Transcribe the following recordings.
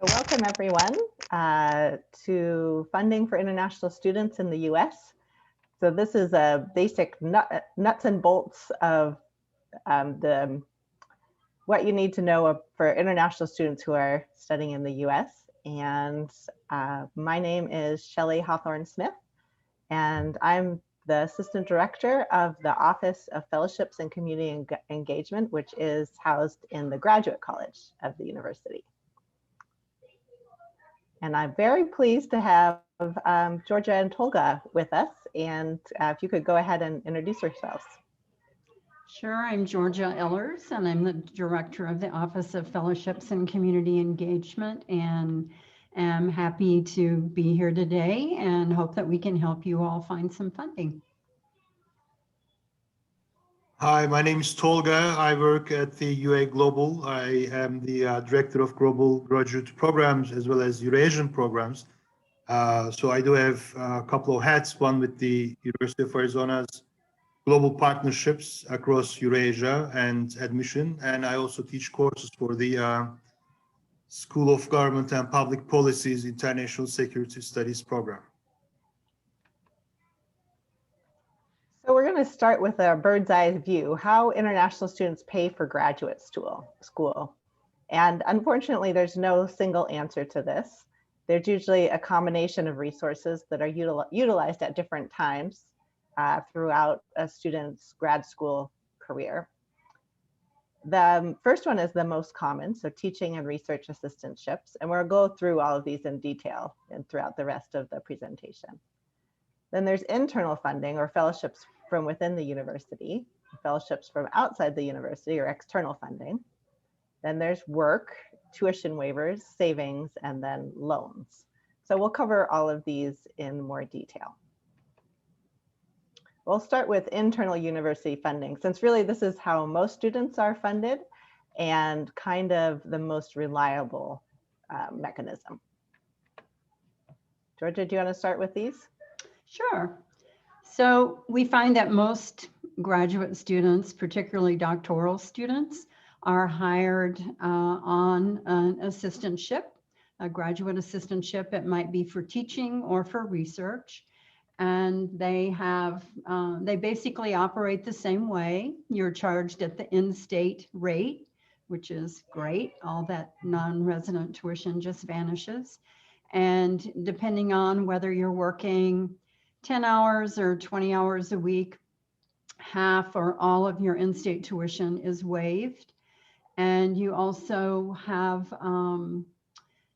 Welcome everyone to Funding for International Students in the US. So this is a basic nuts and bolts of what you need to know for international students who are studying in the US. And my name is Shelley Hawthorne Smith, and I'm the Assistant Director of the Office of Fellowships and Community Engagement, which is housed in the Graduate College of the university. And I'm very pleased to have Georgia and Tolga with us. And if you could go ahead and introduce yourselves. Sure, I'm Georgia Ellers, and I'm the Director of the Office of Fellowships and Community Engagement, and am happy to be here today and hope that we can help you all find some funding. Hi, my name is Tolga. I work at the UA Global. I am the Director of Global Graduate Programs as well as Eurasian programs. So I do have a couple of hats, one with the University of Arizona's global partnerships across Eurasia and admission. And I also teach courses for the School of Government and Public Policy's International Security Studies program. So we're going to start with a bird's eye view, how international students pay for graduate school. And unfortunately, there's no single answer to this. There's usually a combination of resources that are utilized at different times throughout a student's grad school career. The first one is the most common, so teaching and research assistantships. And we'll go through all of these in detail and throughout the rest of the presentation. Then there's internal funding or fellowships from within the university, fellowships from outside the university or external funding. Then there's work, tuition waivers, savings, and then loans. So we'll cover all of these in more detail. We'll start with internal university funding, since really this is how most students are funded and kind of the most reliable mechanism. Georgia, do you want to start with these? Sure. So we find that most graduate students, particularly doctoral students, are hired on an assistantship, a graduate assistantship. It might be for teaching or for research. And they basically operate the same way. You're charged at the in-state rate, which is great. All that non-resident tuition just vanishes. And depending on whether you're working 10 hours or 20 hours a week, half or all of your in-state tuition is waived. And you also have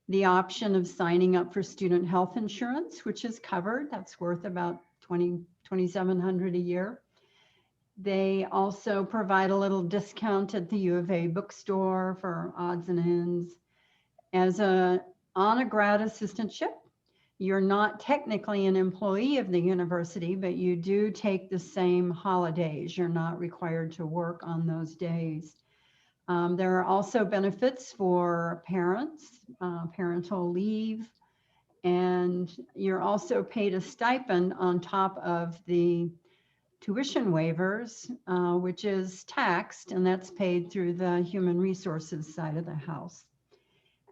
the option of signing up for student health insurance, which is covered. That's worth about $2,700 a year. They also provide a little discount at the U of A bookstore for odds and ends. On a grad assistantship, you're not technically an employee of the university, but you do take the same holidays. You're not required to work on those days. There are also benefits for parents, parental leave, and you're also paid a stipend on top of the tuition waivers, which is taxed, and that's paid through the human resources side of the house.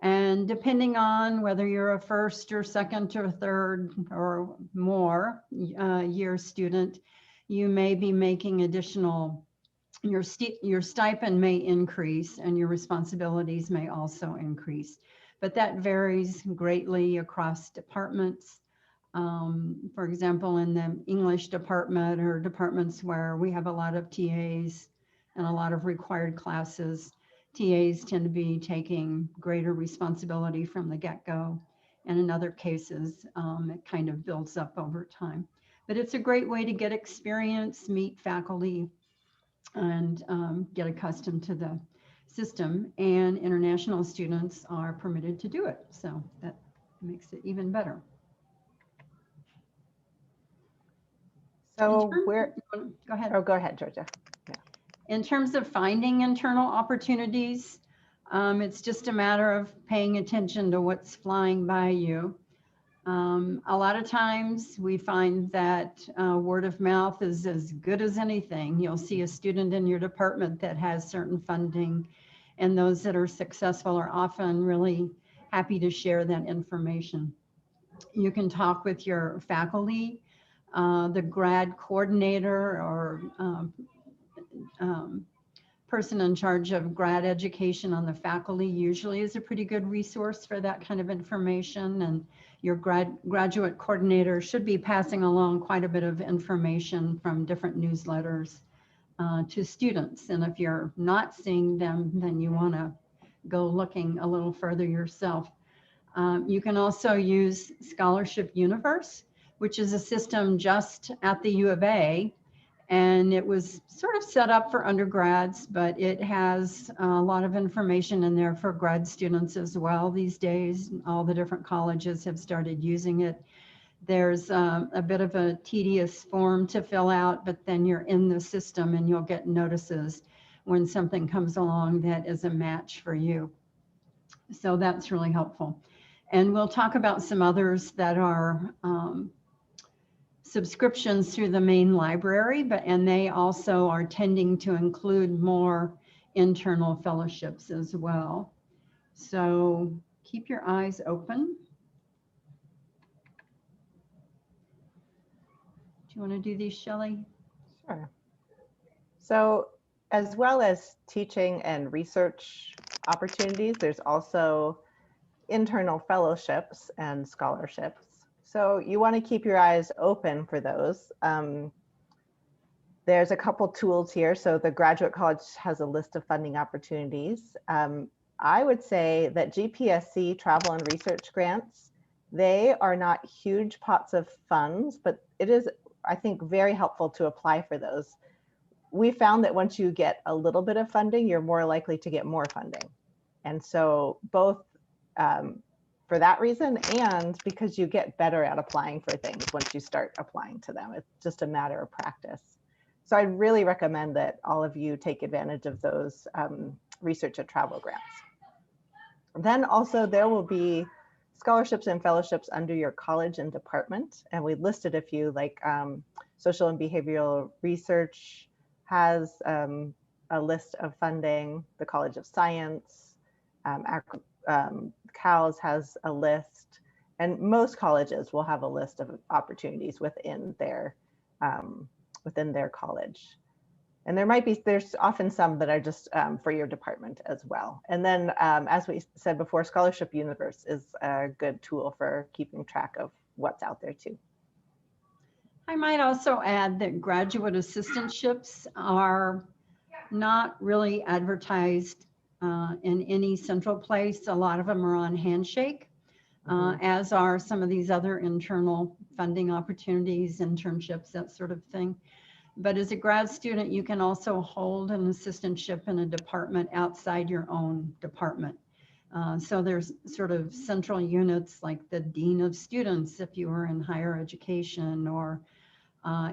And depending on whether you're a first or second or third or more year student, you may be making additional, your stipend may increase and your responsibilities may also increase. But that varies greatly across departments. For example, in the English department or departments where we have a lot of TAs and a lot of required classes, TAs tend to be taking greater responsibility from the get-go. And in other cases, it kind of builds up over time. But it's a great way to get experience, meet faculty, and get accustomed to the system. And international students are permitted to do it. So that makes it even better. So go ahead. Oh, go ahead, Georgia. Yeah. In terms of finding internal opportunities, it's just a matter of paying attention to what's flying by you. A lot of times we find that word of mouth is as good as anything. You'll see a student in your department that has certain funding, and those that are successful are often really happy to share that information. You can talk with your faculty, the grad coordinator or person in charge of grad education on the faculty usually is a pretty good resource for that kind of information. And your graduate coordinator should be passing along quite a bit of information from different newsletters to students. And if you're not seeing them, then you want to go looking a little further yourself. You can also use Scholarship Universe, which is a system just at the U of A. And it was sort of set up for undergrads, but it has a lot of information in there for grad students as well these days. All the different colleges have started using it. There's a bit of a tedious form to fill out, but then you're in the system and you'll get notices when something comes along that is a match for you. So that's really helpful. And we'll talk about some others that are subscriptions through the main library, and they also are tending to include more internal fellowships as well. So keep your eyes open. Do you want to do these, Shelley? Sure. So as well as teaching and research opportunities, there's also internal fellowships and scholarships. So you want to keep your eyes open for those. There's a couple tools here. So the Graduate College has a list of funding opportunities. I would say that GPSC travel and research grants, they are not huge pots of funds, but it is, I think, very helpful to apply for those. We found that once you get a little bit of funding, you're more likely to get more funding. And so both for that reason, and because you get better at applying for things once you start applying to them. It's just a matter of practice. So I really recommend that all of you take advantage of those research and travel grants. Then also there will be scholarships and fellowships under your college and department. And we listed a few, like social and behavioral research has a list of funding, the College of Science, CALS has a list, and most colleges will have a list of opportunities within their college. And there's often some that are just for your department as well. And then as we said before, Scholarship Universe is a good tool for keeping track of what's out there too. I might also add that graduate assistantships are not really advertised in any central place. A lot of them are on Handshake, as are some of these other internal funding opportunities, internships, that sort of thing. But as a grad student, you can also hold an assistantship in a department outside your own department. So there's sort of central units like the Dean of Students if you were in higher education, or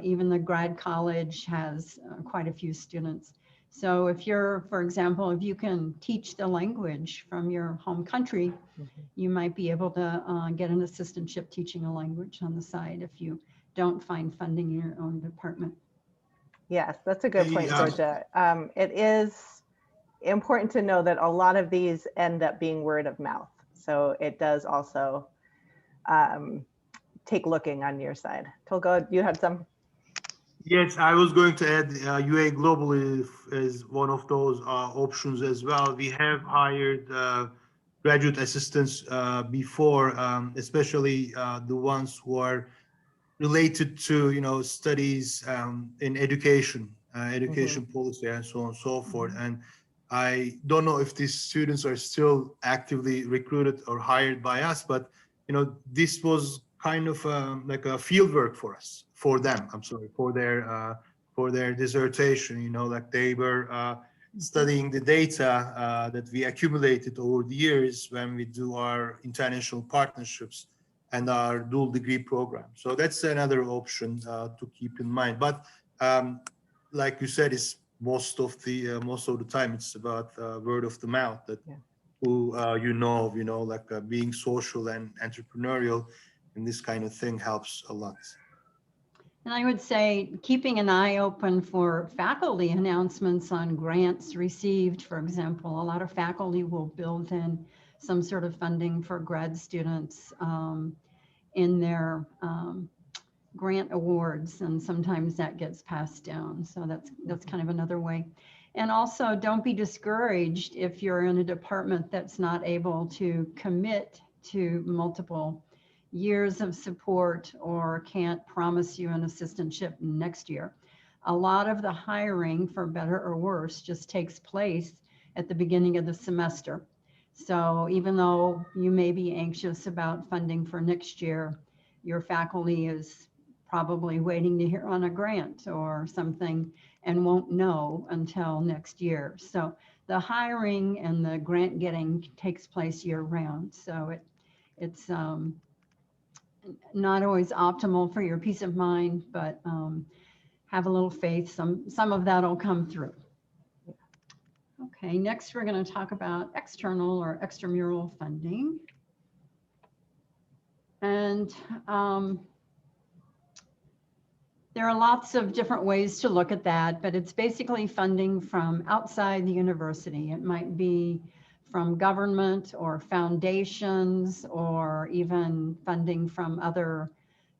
even the grad college has quite a few students. So if you're, for example, if you can teach the language from your home country, you might be able to get an assistantship teaching a language on the side if you don't find funding in your own department. Yes, that's a good point, Georgia. It is important to know that a lot of these end up being word of mouth. So it does also take looking on your side. Tolga, you had some? Yes, I was going to add UA Global is one of those options as well. We have hired graduate assistants before, especially the ones who are related to studies in education, education policy, and so on and so forth. And I don't know if these students are still actively recruited or hired by us, but this was kind of like a field work for us, for their dissertation. Like they were studying the data that we accumulated over the years when we do our international partnerships and our dual degree program. So that's another option to keep in mind. But like you said, it's most of the time it's about word of the mouth, that who like being social and entrepreneurial, and this kind of thing helps a lot. And I would say keeping an eye open for faculty announcements on grants received, for example. A lot of faculty will build in some sort of funding for grad students in their grant awards, and sometimes that gets passed down. So that's kind of another way. And also, don't be discouraged if you're in a department that's not able to commit to multiple years of support or can't promise you an assistantship next year. A lot of the hiring, for better or worse, just takes place at the beginning of the semester. So even though you may be anxious about funding for next year, your faculty is probably waiting to hear on a grant or something and won't know until next year. So the hiring and the grant getting takes place year round. So it's not always optimal for your peace of mind, but have a little faith. Some of that will come through. Okay, next we're going to talk about external or extramural funding. And there are lots of different ways to look at that, but it's basically funding from outside the university. It might be from government or foundations, or even funding from other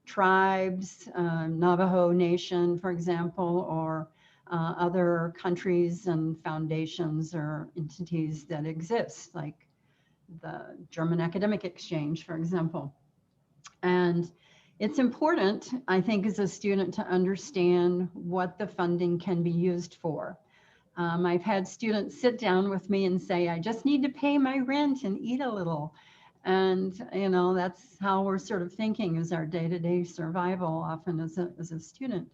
tribes, Navajo Nation, for example, or other countries and foundations or entities that exist, like the German Academic Exchange, for example. And it's important, I think, as a student to understand what the funding can be used for. I've had students sit down with me and say, I just need to pay my rent and eat a little. And, you know, that's how we're sort of thinking is our day-to-day survival often as a student.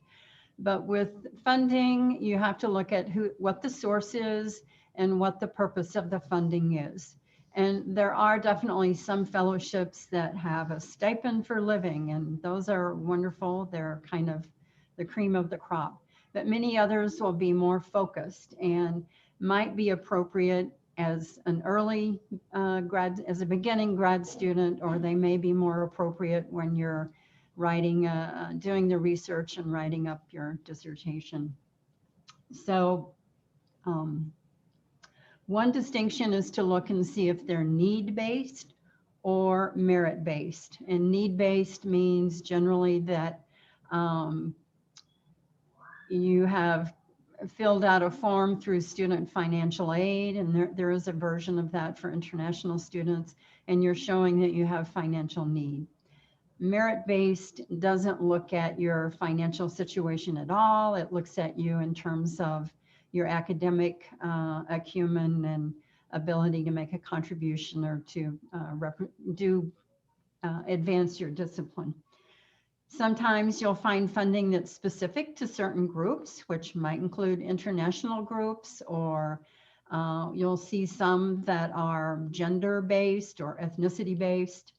But with funding, you have to look at what the source is and what the purpose of the funding is. And there are definitely some fellowships that have a stipend for living, and those are wonderful. They're kind of the cream of the crop. But many others will be more focused and might be appropriate as an early as a beginning grad student, or they may be more appropriate when you're writing, doing the research and writing up your dissertation. So one distinction is to look and see if they're need-based or merit-based. And need-based means generally that you have filled out a form through student financial aid, and there is a version of that for international students, and you're showing that you have financial need. Merit-based doesn't look at your financial situation at all. It looks at you in terms of your academic acumen and ability to make a contribution or to advance your discipline. Sometimes you'll find funding that's specific to certain groups, which might include international groups, or you'll see some that are gender-based or ethnicity-based.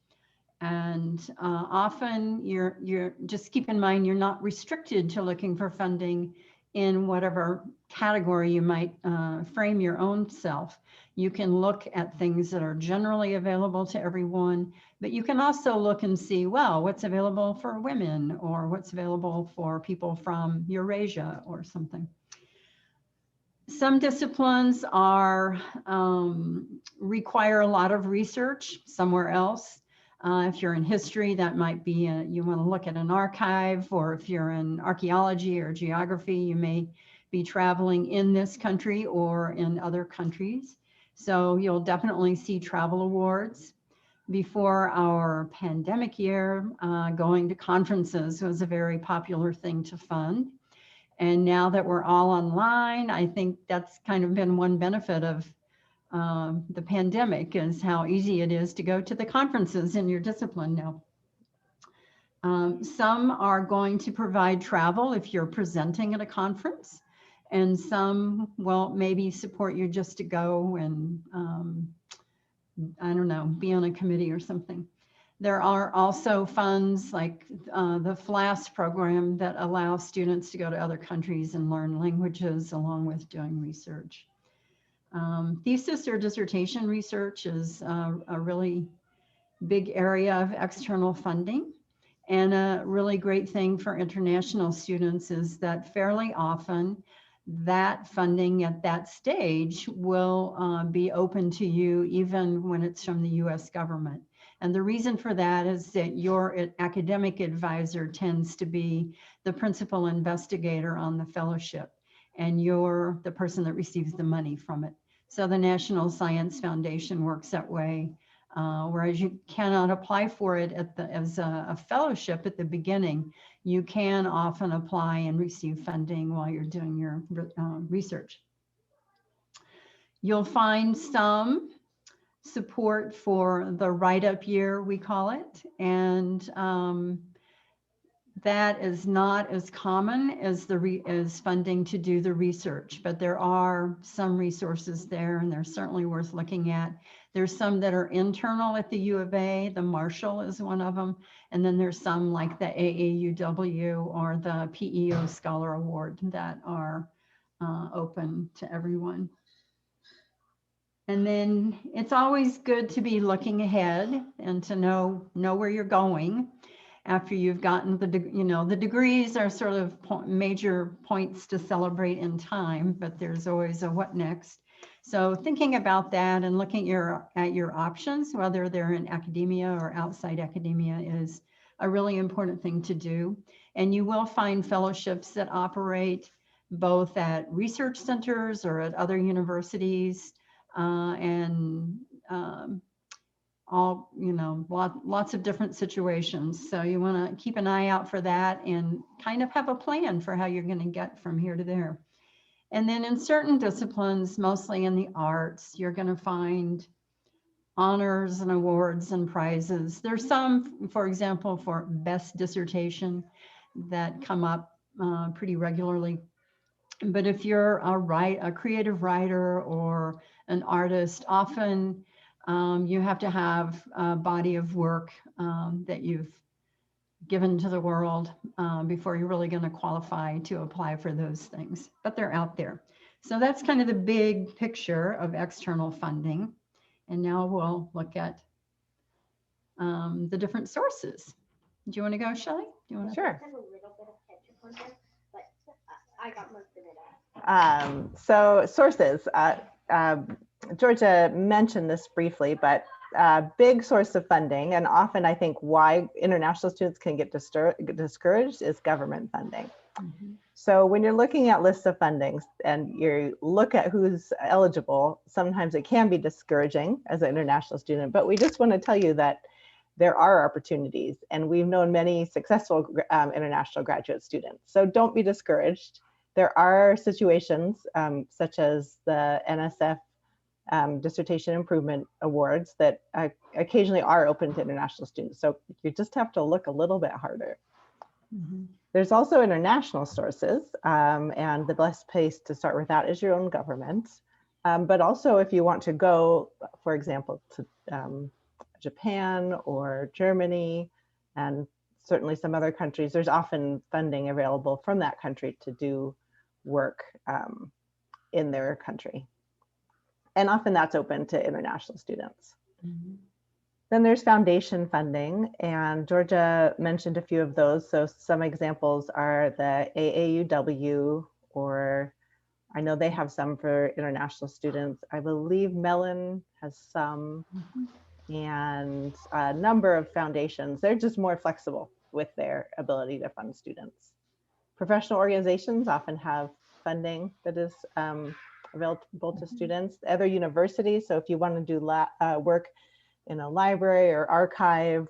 And often you're just keep in mind, you're not restricted to looking for funding in whatever category you might frame your own self. You can look at things that are generally available to everyone, but you can also look and see, well, what's available for women, or what's available for people from Eurasia or something. Some disciplines are require a lot of research somewhere else. If you're in history, that might be, you want to look at an archive, or if you're in archaeology or geography, you may be traveling in this country or in other countries. So you'll definitely see travel awards. Before our pandemic year, going to conferences was a very popular thing to fund. And now that we're all online, I think that's kind of been one benefit of the pandemic, is how easy it is to go to the conferences in your discipline now. Some are going to provide travel if you're presenting at a conference, and some will maybe support you just to go and, I don't know, be on a committee or something. There are also funds like the FLAS program that allow students to go to other countries and learn languages along with doing research. Thesis or dissertation research is a really big area of external funding. And a really great thing for international students is that fairly often that funding at that stage will be open to you even when it's from the US government. And the reason for that is that your academic advisor tends to be the principal investigator on the fellowship, and you're the person that receives the money from it. So the National Science Foundation works that way, whereas you cannot apply for it as a fellowship at the beginning. You can often apply and receive funding while you're doing your research. You'll find some support for the write-up year, we call it, and that is not as common as as funding to do the research, but there are some resources there, and they're certainly worth looking at. There's some that are internal at the U of A. The Marshall is one of them, and then there's some like the AAUW or the PEO Scholar Award that are open to everyone. And then it's always good to be looking ahead and to know where you're going after you've gotten the degrees are sort of major points to celebrate in time, but there's always a what next. So thinking about that and looking at your options, whether they're in academia or outside academia, is a really important thing to do. And you will find fellowships that operate both at research centers or at other universities, and all, lots of different situations. So you want to keep an eye out for that and kind of have a plan for how you're going to get from here to there. And then in certain disciplines, mostly in the arts, you're going to find honors and awards and prizes. There's some, for example, for best dissertation that come up pretty regularly. But if you're a creative writer or an artist, often you have to have a body of work that you've given to the world before you're really going to qualify to apply for those things. But they're out there. So that's kind of the big picture of external funding. And now we'll look at the different sources. Do you want to go, Shelley? Do you want to? Sure. I have a little bit of ketchup on there, but I got most of it out. So sources, Georgia mentioned this briefly, but big source of funding, and often I think why international students can get discouraged, is government funding. Mm-hmm. So when you're looking at lists of fundings and you look at who's eligible, sometimes it can be discouraging as an international student, but we just want to tell you that there are opportunities, and we've known many successful international graduate students. So don't be discouraged. There are situations such as the NSF Dissertation Improvement Awards that occasionally are open to international students. So you just have to look a little bit harder. Mm-hmm. There's also international sources, and the best place to start with that is your own government. But also if you want to go, for example, to Japan or Germany, and certainly some other countries, there's often funding available from that country to do work in their country. And often that's open to international students. Mm-hmm. Then there's foundation funding, and Georgia mentioned a few of those. So some examples are the AAUW, or I know they have some for international students. I believe Mellon has some, and a number of foundations. They're just more flexible with their ability to fund students. Professional organizations often have funding that is available to students. Other universities, so if you want to do work in a library or archive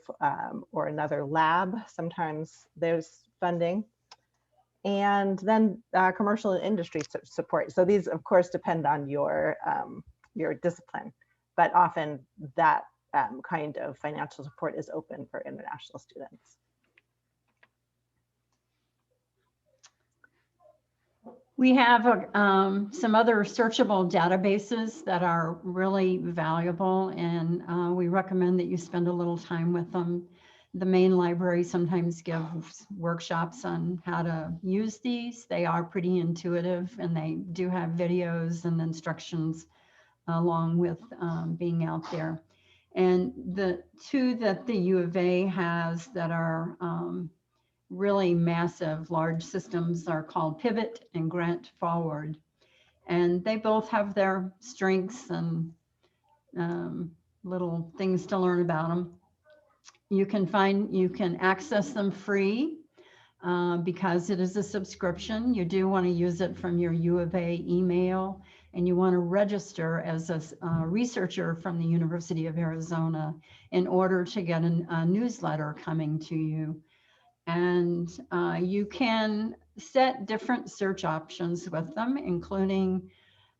or another lab, sometimes there's funding. And then commercial and industry support. So these, of course, depend on your discipline, but often that kind of financial support is open for international students. We have some other searchable databases that are really valuable, and we recommend that you spend a little time with them. The main library sometimes gives workshops on how to use these. They are pretty intuitive, and they do have videos and instructions along with being out there. And the two that the U of A has that are really massive, large systems are called Pivot and Grant Forward. And they both have their strengths and little things to learn about them. You can access them free because it is a subscription. You do want to use it from your U of A email, and you want to register as a researcher from the University of Arizona in order to get a newsletter coming to you. And you can set different search options with them, including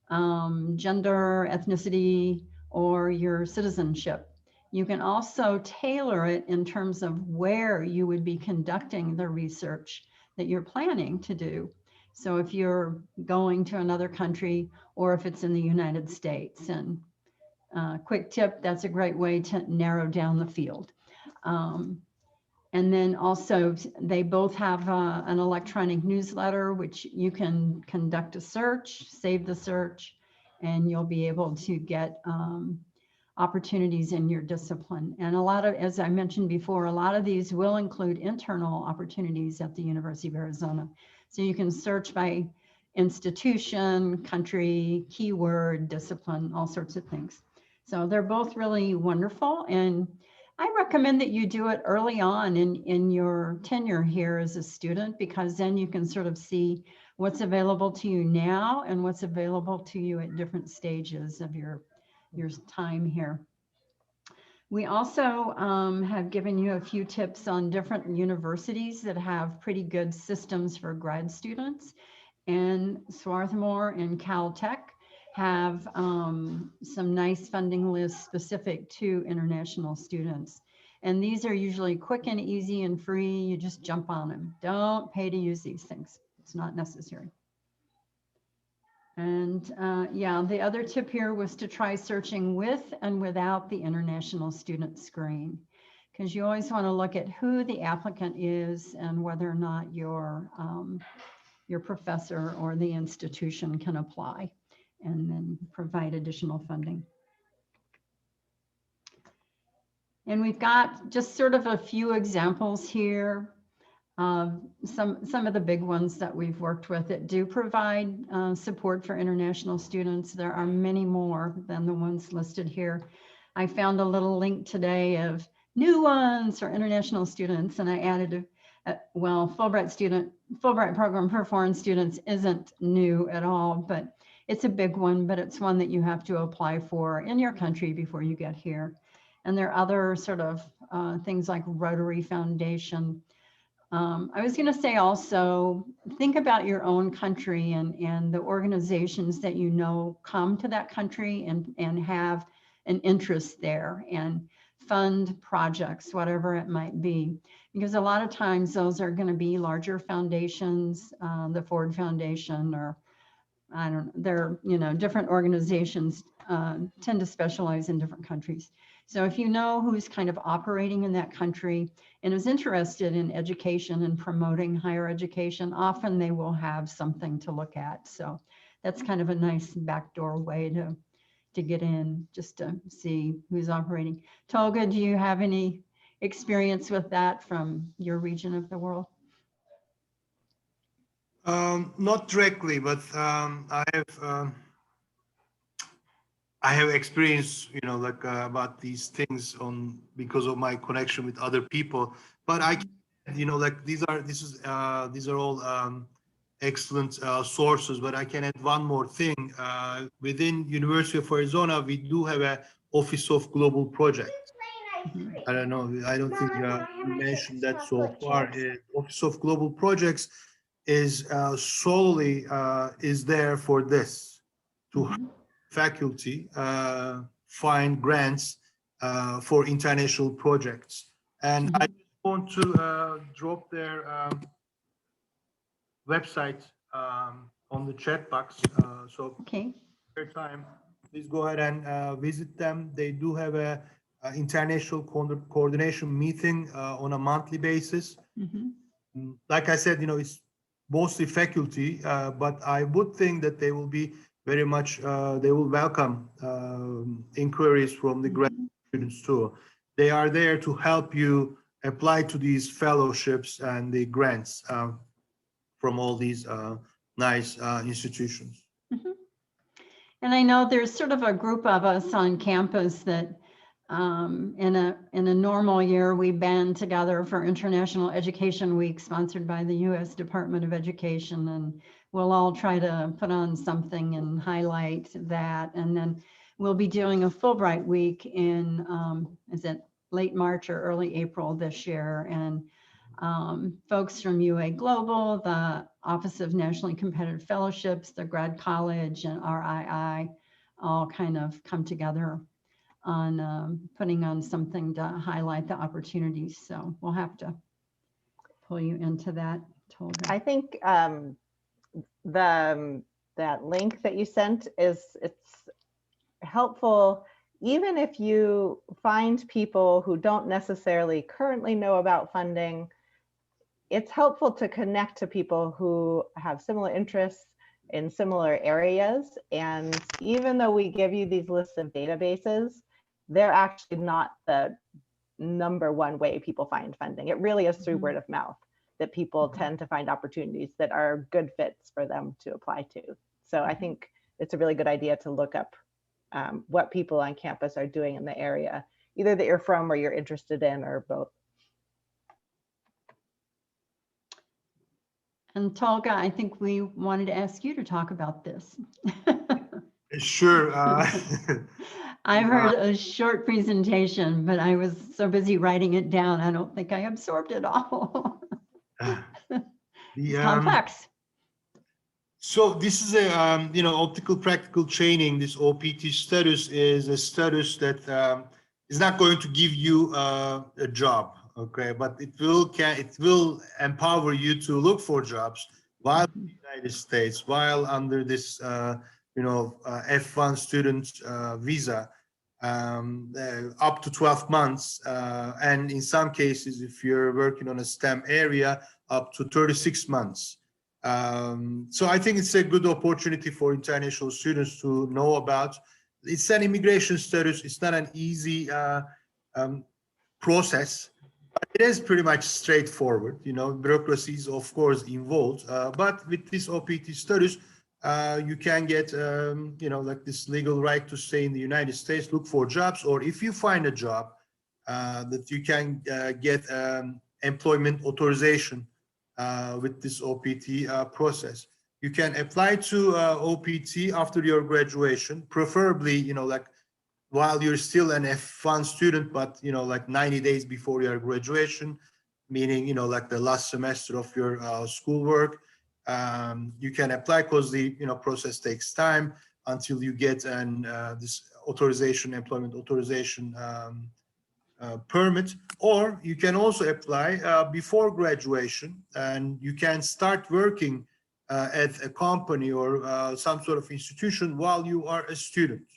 gender, ethnicity, or your citizenship. You can also tailor it in terms of where you would be conducting the research that you're planning to do. So if you're going to another country or if it's in the United States. And quick tip, that's a great way to narrow down the field. And then also they both have an electronic newsletter, which you can conduct a search, save the search, and you'll be able to get opportunities in your discipline. And a lot of, as I mentioned before, a lot of these will include internal opportunities at the University of Arizona. So you can search by institution, country, keyword, discipline, all sorts of things. So they're both really wonderful. And I recommend that you do it early on in your tenure here as a student, because then you can sort of see what's available to you now and what's available to you at different stages of your time here. We also have given you a few tips on different universities that have pretty good systems for grad students. And Swarthmore and Caltech have some nice funding lists specific to international students. And these are usually quick and easy and free. You just jump on them. Don't pay to use these things. It's not necessary. And yeah, the other tip here was to try searching with and without the international student screen, because you always want to look at who the applicant is and whether or not your professor or the institution can apply, and then provide additional funding. And we've got just sort of a few examples here. Some of the big ones that we've worked with that do provide support for international students. There are many more than the ones listed here. I found a little link today of new ones for international students, and I added well, Fulbright program for foreign students isn't new at all, but it's a big one, but it's one that you have to apply for in your country before you get here. And there are other sort of things like Rotary Foundation. I was going to say also, think about your own country and the organizations that you know come to that country and have an interest there and fund projects, whatever it might be. Because a lot of times those are going to be larger foundations, the Ford Foundation, or I don't know, they're, you know, different organizations tend to specialize in different countries. So if you know who's kind of operating in that country and is interested in education and promoting higher education, often they will have something to look at. So that's kind of a nice backdoor way to get in, just to see who's operating. Tolga, do you have any experience with that from your region of the world? Not directly, but I have experience, you know, like about these things because of my connection with other people. But I, you know, like these are all excellent sources. But I can add one more thing. Within University of Arizona, we do have a Office of Global Projects. I don't know. I don't think you mentioned that so far. Office of Global Projects is solely is there for this, to faculty find grants for international projects. And I just want to drop their website on the chat box. So okay. your time, please go ahead and visit them. They do have a international coordination meeting on a monthly basis. Like I said, you know, it's mostly faculty, but I would think that they will be very much, they will welcome inquiries from the grad students too. They are there to help you apply to these fellowships and the grants from all these nice institutions. Mhm. And I know there's sort of a group of us on campus that in a normal year, we band together for International Education Week, sponsored by the U.S. Department of Education, and we'll all try to put on something and highlight that. And then we'll be doing a Fulbright Week in, is it late March or early April this year? And folks from UA Global, the Office of Nationally Competitive Fellowships, the Grad College, and RII all kind of come together on putting on something to highlight the opportunities. So we'll have to pull you into that, Tolga. I think that link that you sent it's helpful, even if you find people who don't necessarily currently know about funding. It's helpful to connect to people who have similar interests in similar areas. And even though we give you these lists of databases, they're actually not the #1 way people find funding. It really is through word of mouth that people tend to find opportunities that are good fits for them to apply to. So I think it's a really good idea to look up what people on campus are doing in the area, either that you're from or you're interested in, or both. And Tolga, I think we wanted to ask you to talk about this. Sure. I heard a short presentation, but I was so busy writing it down, I don't think I absorbed it all. It's complex. So this is a optical practical training. This OPT status is a status that is not going to give you a job, okay? But it will empower you to look for jobs while in the United States, while under this F1 student visa, up to 12 months, and in some cases, if you're working on a STEM area, up to 36 months. So I think it's a good opportunity for international students to know about. It's an immigration status. It's not an easy process, but it is pretty much straightforward. Bureaucracy is of course involved, but with this OPT status, you can get, like this legal right to stay in the United States, look for jobs, or if you find a job, that you can get employment authorization with this OPT process. You can apply to OPT after your graduation, preferably, like while you're still an F1 student, but, like 90 days before your graduation, meaning, like the last semester of your schoolwork. You can apply because the process takes time until you get this authorization, employment authorization permit, or you can also apply before graduation, and you can start working at a company or some sort of institution while you are a student.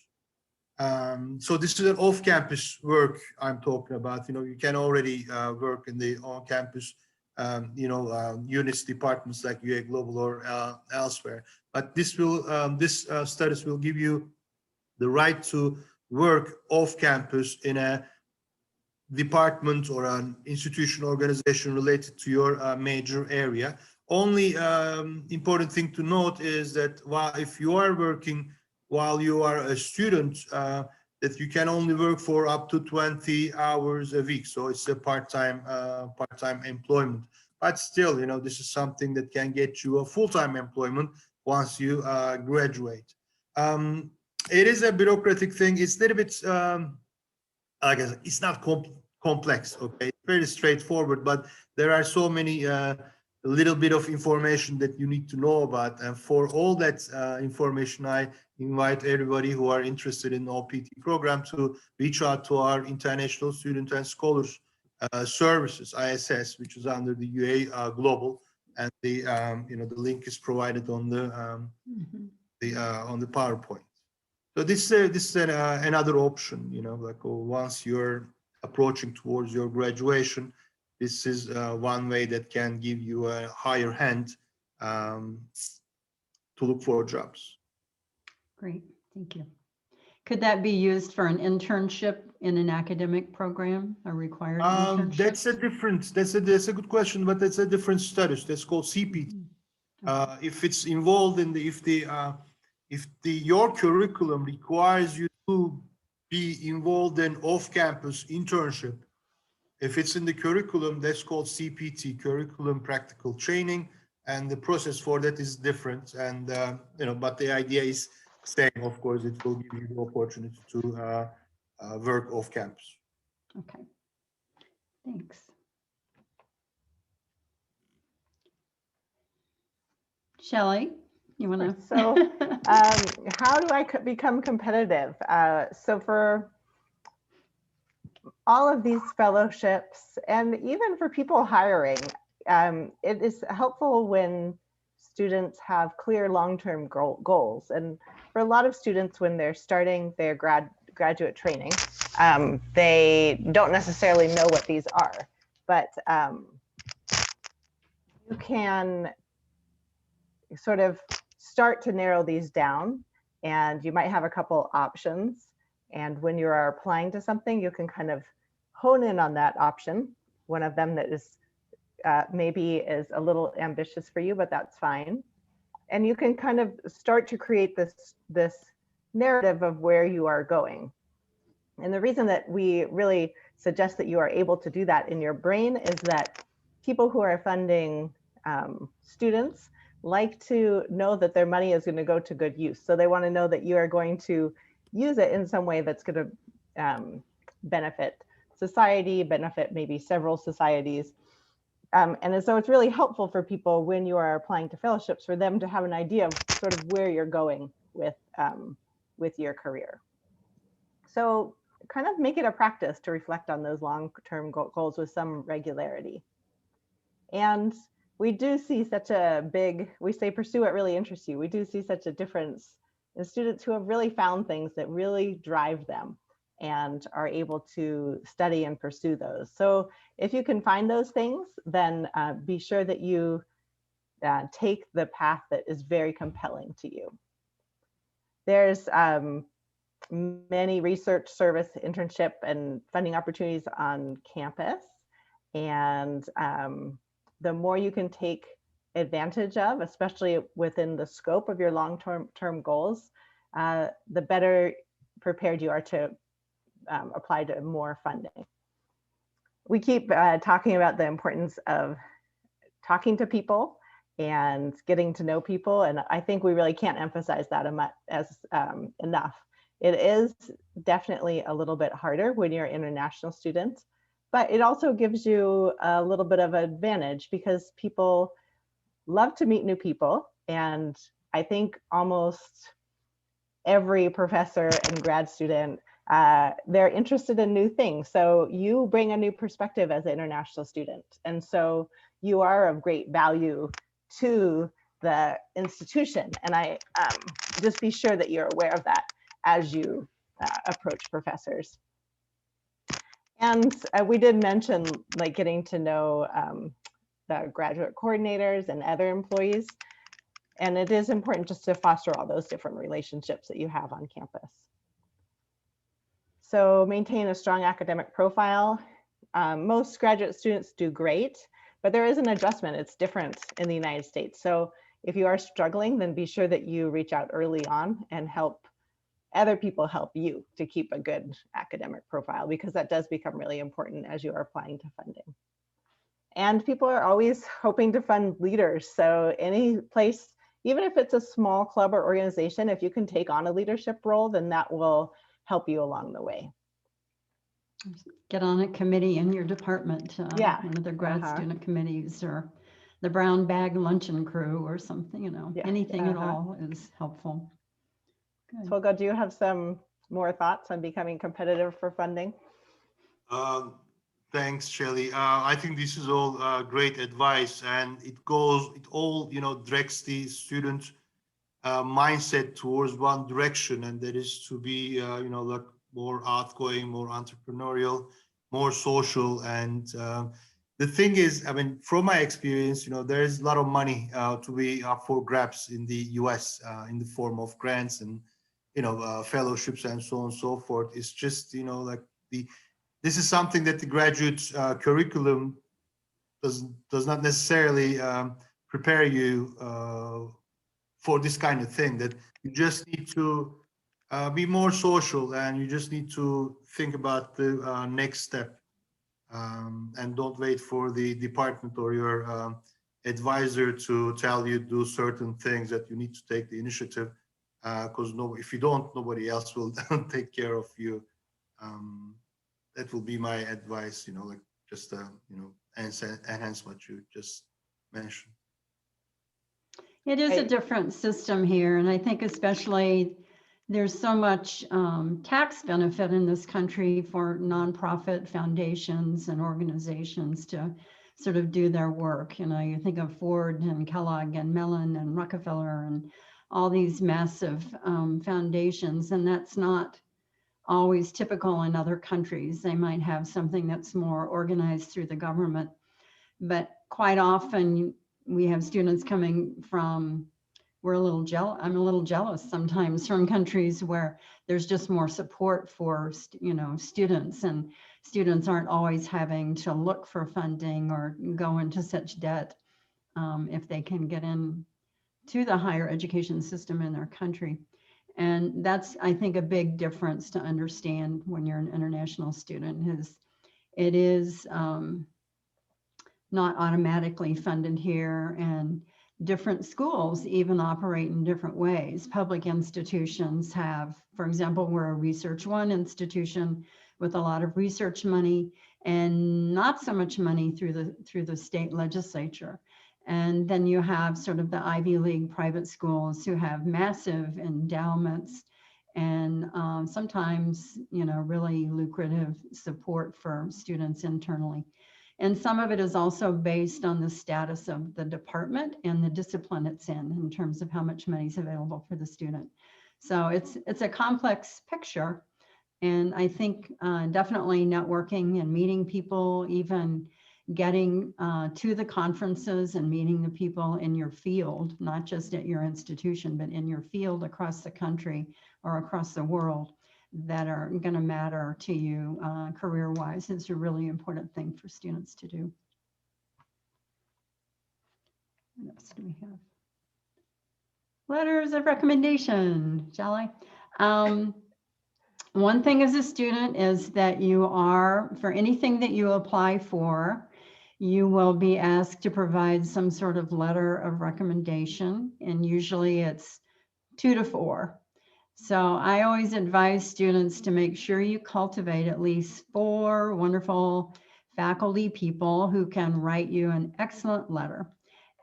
So this is an off-campus work I'm talking about. You can already work in the on-campus units, departments like UA Global or elsewhere. But this status will give you the right to work off-campus in a department or an institution, organization related to your major area. Only important thing to note is that if you are working while you are a student, that you can only work for up to 20 hours a week. So it's a part-time employment. But still, this is something that can get you a full-time employment once you graduate. It is a bureaucratic thing. It's a little bit, I guess it's not complex, okay? It's very straightforward, but there are so many little bit of information that you need to know about. And for all that information, I invite everybody who are interested in the OPT program to reach out to our International Student and Scholars Services, ISS, which is under the UA Global, and the the link is provided on the on the PowerPoint. So this is another option, like once you're approaching towards your graduation, this is one way that can give you a higher hand to look for jobs. Great, thank you. Could that be used for an internship in an academic program, a required internship? That's a good question, but that's a different status. That's called CPT. If it's involved in your curriculum requires you to be involved in off-campus internship, if it's in the curriculum, that's called CPT, curriculum practical training, and the process for that is different. And but the idea is same. Of course, it will give you the opportunity to work off-campus. Okay, thanks. Shelley, you want to? So how do I become competitive? So for all of these fellowships, and even for people hiring, it is helpful when students have clear long-term goals. And for a lot of students, when they're starting their graduate training, they don't necessarily know what these are, but you can sort of start to narrow these down, and you might have a couple options. And when you are applying to something, you can kind of hone in on that option. One of them that is maybe is a little ambitious for you, but that's fine. And you can kind of start to create this narrative of where you are going. And the reason that we really suggest that you are able to do that in your brain is that people who are funding students like to know that their money is going to go to good use. So they want to know that you are going to use it in some way that's going to benefit society, benefit maybe several societies. And so it's really helpful for people when you are applying to fellowships for them to have an idea of sort of where you're going with your career. So kind of make it a practice to reflect on those long-term goals with some regularity. And we do see such a big, we say pursue what really interests you. We do see such a difference in students who have really found things that really drive them and are able to study and pursue those. So if you can find those things, then be sure that you take the path that is very compelling to you. There's many research service, internship, and funding opportunities on campus. And the more you can take advantage of, especially within the scope of your long-term goals, the better prepared you are to apply to more funding. We keep talking about the importance of talking to people and getting to know people, and I think we really can't emphasize that enough. It is definitely a little bit harder when you're an international student, but it also gives you a little bit of advantage because people love to meet new people. And I think almost every professor and grad student, they're interested in new things. So you bring a new perspective as an international student. And so you are of great value to the institution. And I just be sure that you're aware of that as you approach professors. And we did mention like getting to know the graduate coordinators and other employees. And it is important just to foster all those different relationships that you have on campus. So maintain a strong academic profile. Most graduate students do great, but there is an adjustment. It's different in the United States. So if you are struggling, then be sure that you reach out early on and help other people help you to keep a good academic profile, because that does become really important as you are applying to funding. And people are always hoping to fund leaders. So any place, even if it's a small club or organization, if you can take on a leadership role, then that will help you along the way. Get on a committee in your department, Yeah. one of the grad student committees, or the brown bag luncheon crew or something, anything at all is helpful. Good. Tolga, do you have some more thoughts on becoming competitive for funding? Thanks, Shelley. I think this is all great advice, and it all directs the student mindset towards one direction, and that is to be like more outgoing, more entrepreneurial, more social. And the thing is, I mean, from my experience, there is a lot of money to be up for grabs in the US in the form of grants and fellowships and so on and so forth. It's just, like this is something that the graduate curriculum does not necessarily prepare you for this kind of thing, that you just need to be more social, and you just need to think about the next step, and don't wait for the department or your advisor to tell you do certain things, that you need to take the initiative, because if you don't, nobody else will take care of you. Um, that will be my advice, like just enhance what you just mentioned. It is a different system here, and I think especially there's so much tax benefit in this country for nonprofit foundations and organizations to sort of do their work. You think of Ford and Kellogg and Mellon and Rockefeller and all these massive foundations, and that's not always typical in other countries. They might have something that's more organized through the government, but quite often we have students coming from, I'm a little jealous sometimes from countries where there's just more support for, students, and students aren't always having to look for funding or go into such debt if they can get in to the higher education system in their country. And that's, I think, a big difference to understand when you're an international student. It is not automatically funded here, and different schools even operate in different ways. Public institutions have, for example, we're a Research One institution with a lot of research money and not so much money through the state legislature. And then you have sort of the Ivy League private schools who have massive endowments and sometimes, really lucrative support for students internally. And some of it is also based on the status of the department and the discipline it's in terms of how much money is available for the student. So it's a complex picture. And I think definitely networking and meeting people, even getting to the conferences and meeting the people in your field, not just at your institution, but in your field across the country or across the world, that are going to matter to you career-wise. It's a really important thing for students to do. What else do we have? Letters of recommendation, shall I? One thing as a student is that for anything that you apply for, you will be asked to provide some sort of letter of recommendation, and usually it's 2 to 4. So I always advise students to make sure you cultivate at least 4 wonderful faculty people who can write you an excellent letter.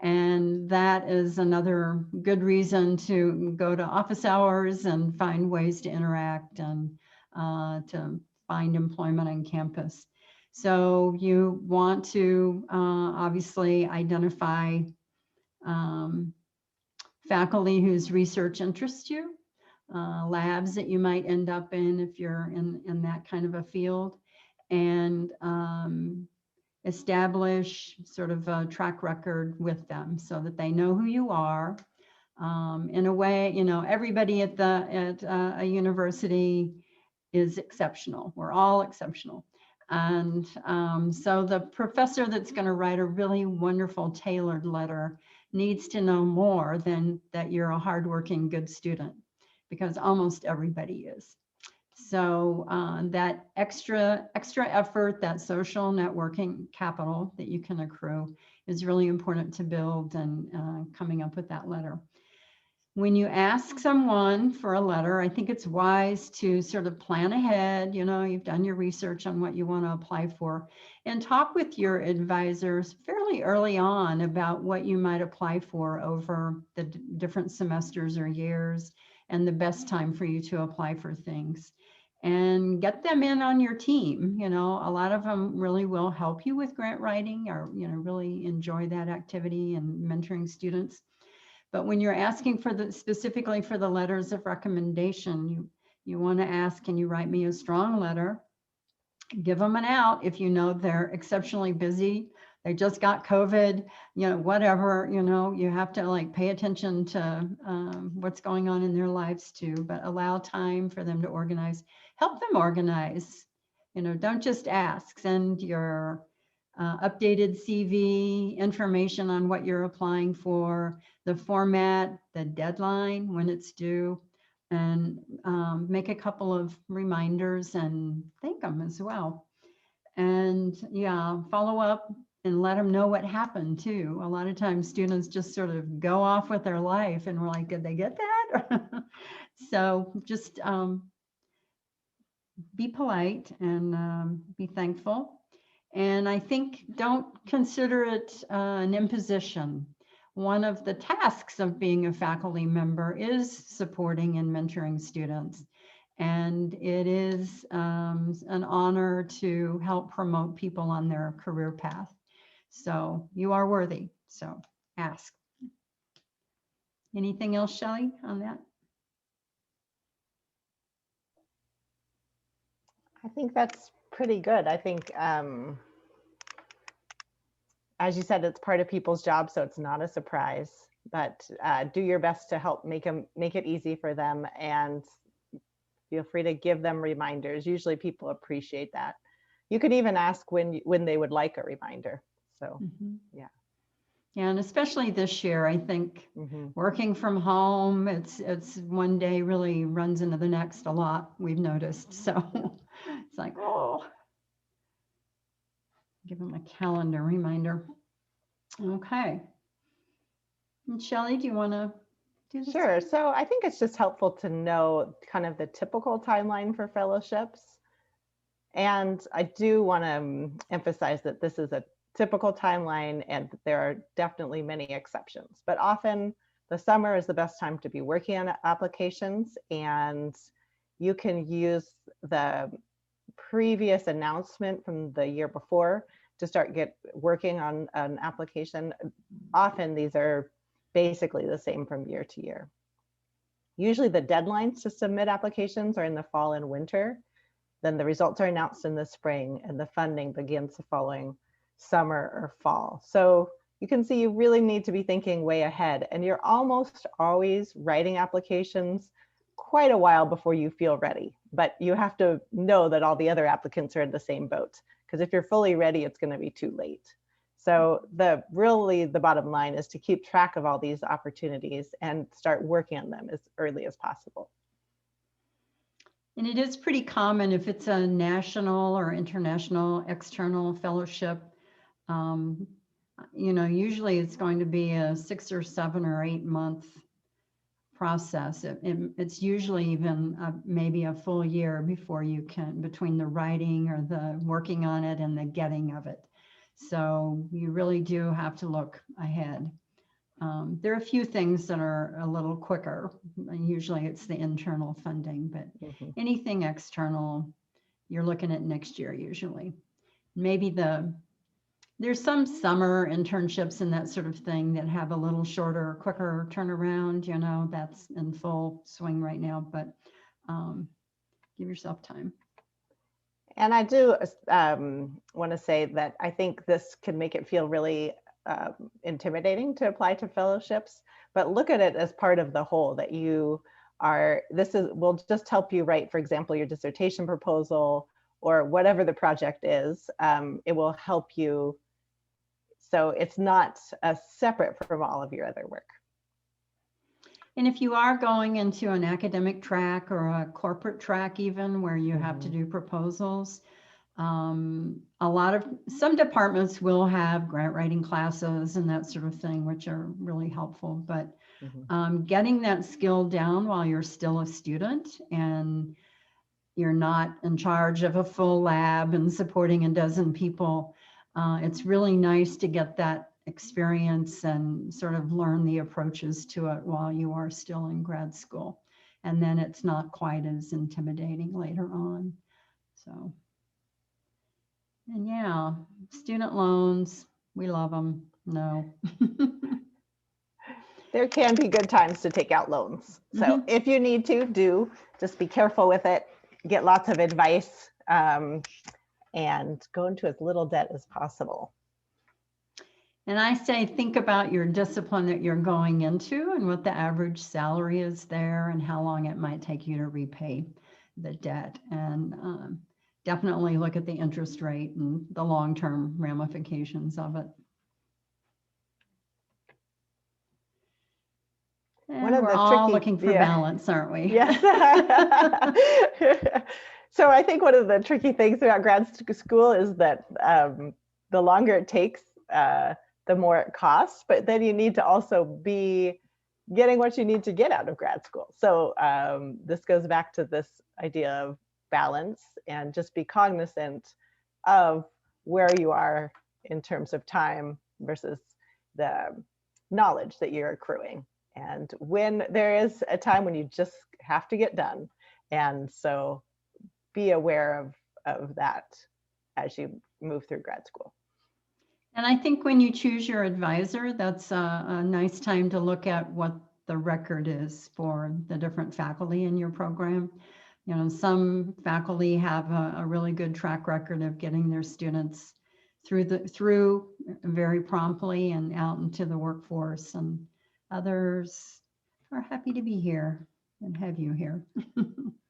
And that is another good reason to go to office hours and find ways to interact and to find employment on campus. So you want to obviously identify faculty whose research interests you, labs that you might end up in if you're in that kind of a field, and establish sort of a track record with them so that they know who you are. In a way, everybody at a university is exceptional. We're all exceptional. And so the professor that's going to write a really wonderful tailored letter needs to know more than that you're a hardworking, good student, because almost everybody is. So that extra effort, that social networking capital that you can accrue is really important to build and coming up with that letter. When you ask someone for a letter, I think it's wise to sort of plan ahead. You've done your research on what you want to apply for, and talk with your advisors fairly early on about what you might apply for over the different semesters or years, and the best time for you to apply for things. And get them in on your team. A lot of them really will help you with grant writing, or really enjoy that activity and mentoring students. But when you're asking specifically for the letters of recommendation, you want to ask, can you write me a strong letter? Give them an out if you know they're exceptionally busy, they just got COVID, whatever, you have to like pay attention to what's going on in their lives too, but allow time for them to organize, help them organize, don't just ask, send your updated CV, information on what you're applying for, the format, the deadline when it's due, and make a couple of reminders and thank them as well. And yeah, follow up and let them know what happened too. A lot of times students just sort of go off with their life and we're like, did they get that? So just be polite and be thankful. And I think don't consider it an imposition. One of the tasks of being a faculty member is supporting and mentoring students. And it is an honor to help promote people on their career path. So you are worthy, so ask. Anything else, Shelley, on that? I think that's pretty good. I think, as you said, it's part of people's jobs, so it's not a surprise, but do your best to help make it easy for them, and feel free to give them reminders. Usually people appreciate that. You could even ask when they would like a reminder. So yeah. Yeah, and especially this year, I think working from home, it's one day really runs into the next a lot, we've noticed. So it's like, oh, give them a calendar reminder. Okay. And Shelley, do you want to do this? Sure. So I think it's just helpful to know kind of the typical timeline for fellowships. And I do want to emphasize that this is a typical timeline and there are definitely many exceptions, but often the summer is the best time to be working on applications, and you can use the previous announcement from the year before to start working on an application. Often these are basically the same from year to year. Usually the deadlines to submit applications are in the fall and winter. Then the results are announced in the spring and the funding begins the following summer or fall. So you can see you really need to be thinking way ahead, and you're almost always writing applications quite a while before you feel ready. But you have to know that all the other applicants are in the same boat, because if you're fully ready, it's going to be too late. So really the bottom line is to keep track of all these opportunities and start working on them as early as possible. And it is pretty common if it's a national or international external fellowship, usually it's going to be a 6 or 7 or 8 month process. It's usually even maybe a full year before you can, between the writing or the working on it and the getting of it. So you really do have to look ahead. There are a few things that are a little quicker. Usually it's the internal funding, but anything external, you're looking at next year usually. Maybe there's some summer internships and that sort of thing that have a little shorter, quicker turnaround, that's in full swing right now, but give yourself time. And I do want to say that I think this can make it feel really intimidating to apply to fellowships, but look at it as part of the whole that will just help you write, for example, your dissertation proposal or whatever the project is. It will help you. So it's not separate from all of your other work. And if you are going into an academic track or a corporate track, even where you have to do proposals, some departments will have grant writing classes and that sort of thing, which are really helpful. But getting that skill down while you're still a student and you're not in charge of a full lab and supporting a dozen people, it's really nice to get that experience and sort of learn the approaches to it while you are still in grad school. And then it's not quite as intimidating later on. So, and yeah, student loans, we love them. No. There can be good times to take out loans. So if you need to, just be careful with it, get lots of advice, and go into as little debt as possible. And I say, think about your discipline that you're going into and what the average salary is there and how long it might take you to repay the debt. And definitely look at the interest rate and the long-term ramifications of it. One And of we're the all tricky- looking for balance, aren't we? Yes. So I think one of the tricky things about grad school is that the longer it takes, the more it costs, but then you need to also be getting what you need to get out of grad school. So this goes back to this idea of balance and just be cognizant of where you are in terms of time versus the knowledge that you're accruing. And when there is a time when you just have to get done. And so be aware of that as you move through grad school. And I think when you choose your advisor, that's a nice time to look at what the record is for the different faculty in your program. You know, some faculty have a really good track record of getting their students through very promptly and out into the workforce, and others are happy to be here and have you here.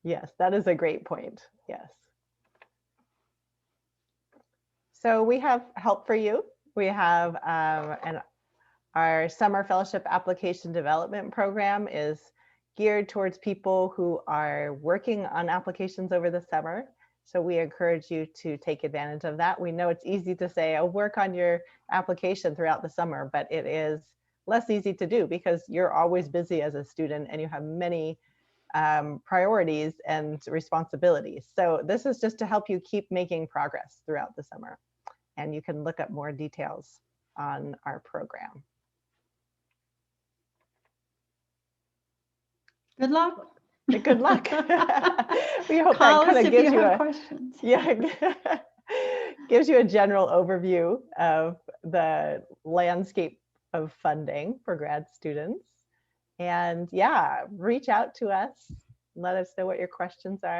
Yes, that is a great point. Yes. So we have help for you. We have our summer fellowship application development program is geared towards people who are working on applications over the summer. So we encourage you to take advantage of that. We know it's easy to say, oh, work on your application throughout the summer, but it is less easy to do because you're always busy as a student and you have many priorities and responsibilities. So this is just to help you keep making progress throughout the summer. And you can look up more details on our program. Good luck. Good luck. We hope Call that kind us of if gives you you have a questions. gives you a general overview of the landscape of funding for grad students. And yeah, reach out to us. Let us know what your questions are.